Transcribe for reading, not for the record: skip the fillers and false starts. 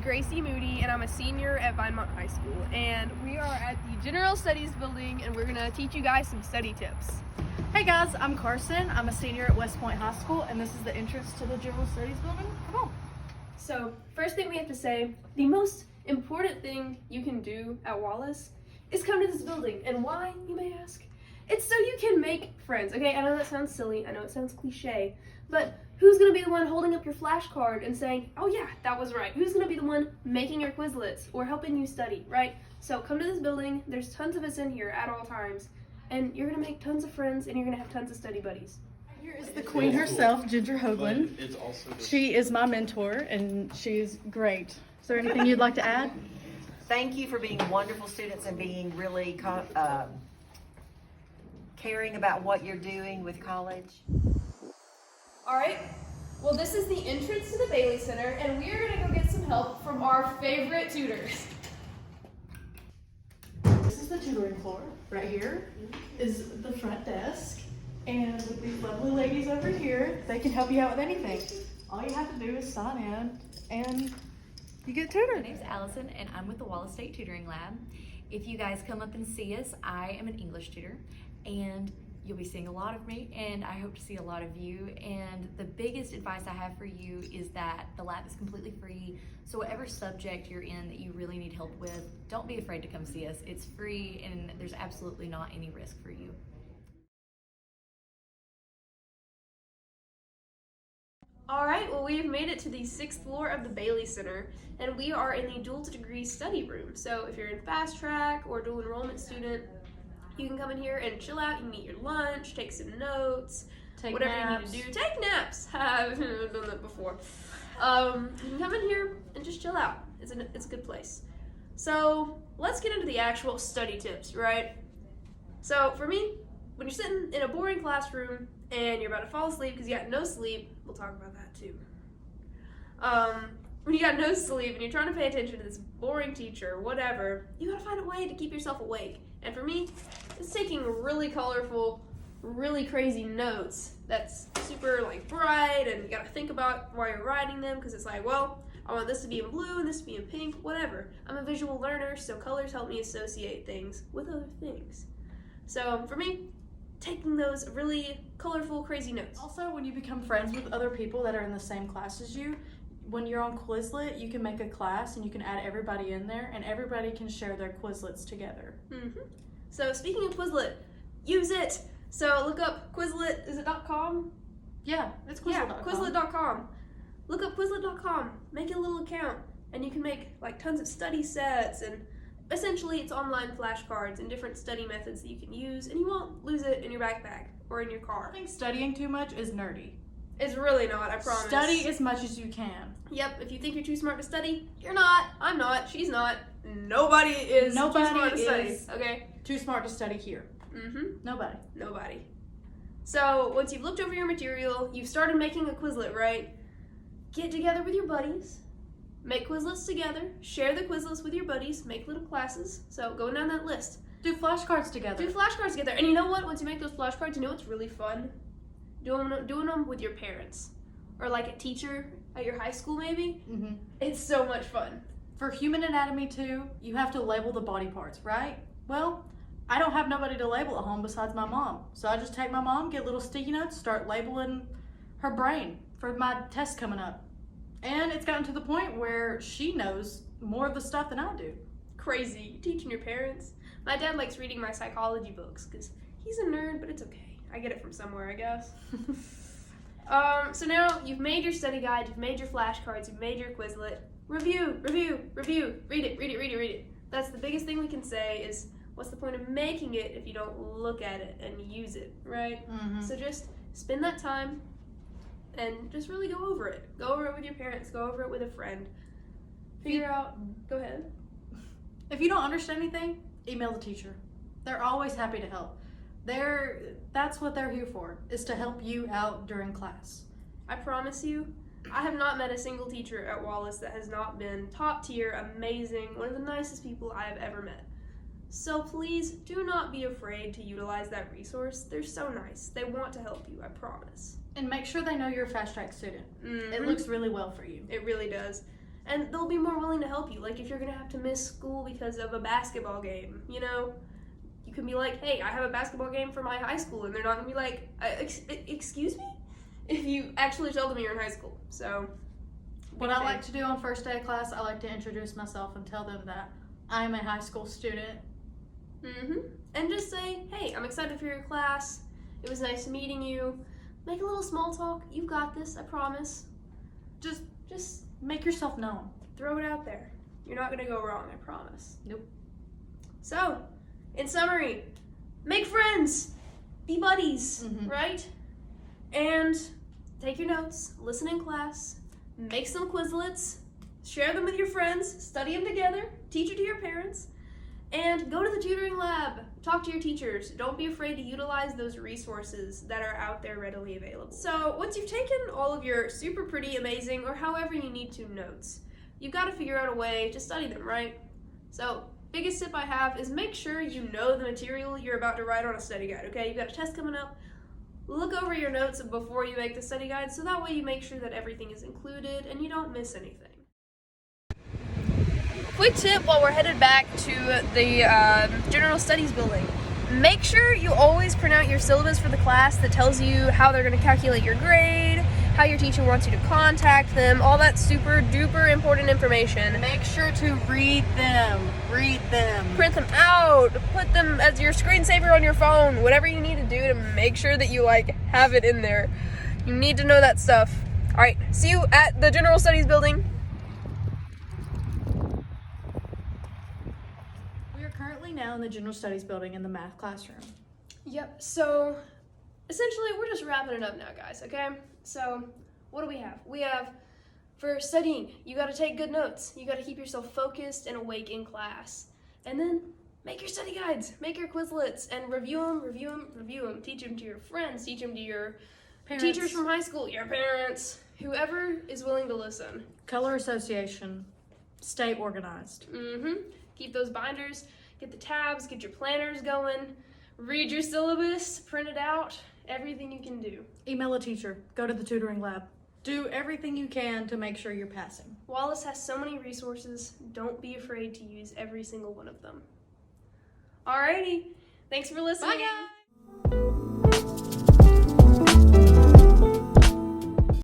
Gracie Moody, and I'm a senior at Vinemont High School. And we are at the General Studies building, and we're going to teach you guys some study tips. Hey guys, I'm Carsyn. I'm a senior at West Point High School, and this is the entrance to the General Studies building. Come on. So, first thing we have to say, the most important thing you can do at Wallace is come to this building. And why, you may ask? It's so you can make friends. Okay, I know that sounds silly, I know it sounds cliche, but who's going to be the one holding up your flashcard and saying, oh yeah, that was right? Who's going to be the one making your Quizlets or helping you study, right? So come to this building, there's tons of us in here at all times, and you're going to make tons of friends and you're going to have tons of study buddies. Here is the queen herself, Ginger Hoagland. She is my mentor and she's great. Is there anything you'd like to add? Thank you for being wonderful students and being really caring about what you're doing with college. All right, well, this is the entrance to the Bailey Center, and we are going to go get some help from our favorite tutors. This is the tutoring floor. Right here is the front desk, and with these lovely ladies over here, they can help you out with anything. All you have to do is sign in, and you get tutored. My name's Allison, and I'm with the Wallace State Tutoring Lab. If you guys come up and see us, I am an English tutor, and you'll be seeing a lot of me, and I hope to see a lot of you. And the biggest advice I have for you is that the lab is completely free. So whatever subject you're in that you really need help with, don't be afraid to come see us. It's free, and there's absolutely not any risk for you. All right, well, we've made it to the 6th floor of the Bailey Center, and we are in the dual degree study room. So if you're in fast track or dual enrollment student, you can come in here and chill out. You can eat your lunch, take some notes, whatever naps. you need to do. Take naps. I've done that before. You can come in here and just chill out. It's a good place. So let's get into the actual study tips, right? So for me, when you're sitting in a boring classroom and you're about to fall asleep because you got no sleep, we'll talk about that too. When you got no sleep and you're trying to pay attention to this boring teacher, whatever, you gotta find a way to keep yourself awake. And for me, it's taking really colorful, really crazy notes that's super bright, and you gotta think about why you're writing them, because it's like, well, I want this to be in blue and this to be in pink, whatever. I'm a visual learner, so colors help me associate things with other things. So for me, taking those really colorful, crazy notes. Also, when you become friends with other people that are in the same class as you, when you're on Quizlet, you can make a class and you can add everybody in there, and everybody can share their Quizlets together. Mm-hmm. So speaking of Quizlet, use it. So look up Quizlet, is it .com? Yeah, it's Quizlet.com. Yeah, Quizlet.com. Look up Quizlet.com, make a little account, and you can make tons of study sets, and essentially it's online flashcards and different study methods that you can use, and you won't lose it in your backpack or in your car. I think studying too much is nerdy. It's really not, I promise. Study as much as you can. Yep, if you think you're too smart to study, you're not. I'm not. She's not. Nobody is too smart to study. Okay? Too smart to study here. Mm-hmm. Nobody. So once you've looked over your material, you've started making a Quizlet, right? Get together with your buddies. Make Quizlets together. Share the Quizlets with your buddies. Make little classes. So go down that list. Do flashcards together. Do flashcards together. And you know what? Once you make those flashcards, you know what's really fun? Doing them with your parents. Or a teacher at your high school, maybe. Mm-hmm. It's so much fun. For human anatomy too, you have to label the body parts, right? Well, I don't have nobody to label at home besides my mom. So I just take my mom, get little sticky notes, start labeling her brain for my test coming up. And it's gotten to the point where she knows more of the stuff than I do. Crazy. You teaching your parents? My dad likes reading my psychology books because he's a nerd, but it's okay. I get it from somewhere, I guess. So now you've made your study guide, you've made your flashcards, you've made your Quizlet. Review. Read it. That's the biggest thing we can say is, what's the point of making it if you don't look at it and use it, right? Mm-hmm. So just spend that time and just really go over it. Go over it with your parents, go over it with a friend. Figure out, go ahead. If you don't understand anything, email the teacher. They're always happy to help. That's what they're here for, is to help you out during class. I promise you, I have not met a single teacher at Wallace that has not been top tier, amazing, one of the nicest people I have ever met. So please do not be afraid to utilize that resource. They're so nice. They want to help you, I promise. And make sure they know you're a fast track student. Mm-hmm. It looks really well for you. It really does. And they'll be more willing to help you. Like if you're gonna have to miss school because of a basketball game, you know, you can be like, hey, I have a basketball game for my high school, and they're not gonna be like, excuse me? If you actually tell them you're in high school. So, What I like to do on first day of class, I like to introduce myself and tell them that I'm a high school student. And just say, hey, I'm excited for your class. It was nice meeting you. Make a little small talk. You've got this, I promise. Just Make yourself known. throw it out there. You're not gonna go wrong, I promise. Nope. So, in summary, make friends, be buddies, right? And take your notes, listen in class, make some Quizlets, share them with your friends, study them together, teach it to your parents, and go to the tutoring lab. Talk to your teachers. Don't be afraid to utilize those resources that are out there readily available. So once you've taken all of your super pretty, amazing, or however you need to notes, you've got to figure out a way to study them, right? So biggest tip I have is make sure you know the material you're about to write on a study guide, okay? You've got a test coming up. Look over your notes before you make the study guide so that way you make sure that everything is included and you don't miss anything. Quick tip while we're headed back to the General Studies building. Make sure you always print out your syllabus for the class that tells you how they're going to calculate your grade, how your teacher wants you to contact them, all that super duper important information. Make sure to read them. Read them. Print them out, put them as your screensaver on your phone, whatever you need to do to make sure that you have it in there. You need to know that stuff. All right, see you at the General Studies building. We are currently now in the General Studies building in the math classroom. Yep, so essentially we're just wrapping it up now, guys, okay? So what do we have? We have, for studying, you gotta take good notes. You gotta keep yourself focused and awake in class. And then make your study guides, make your Quizlets, and review them. Teach them to your friends, teach them to your Parents. teachers from high school, your parents, whoever is willing to listen. Color association. Stay organized. Keep those binders, get the tabs, get your planners going, read your syllabus, print it out, everything you can do. Email a teacher. Go to the tutoring lab. Do everything you can to make sure you're passing. Wallace has so many resources, don't be afraid to use every single one of them. Alrighty, thanks for listening. Bye, guys!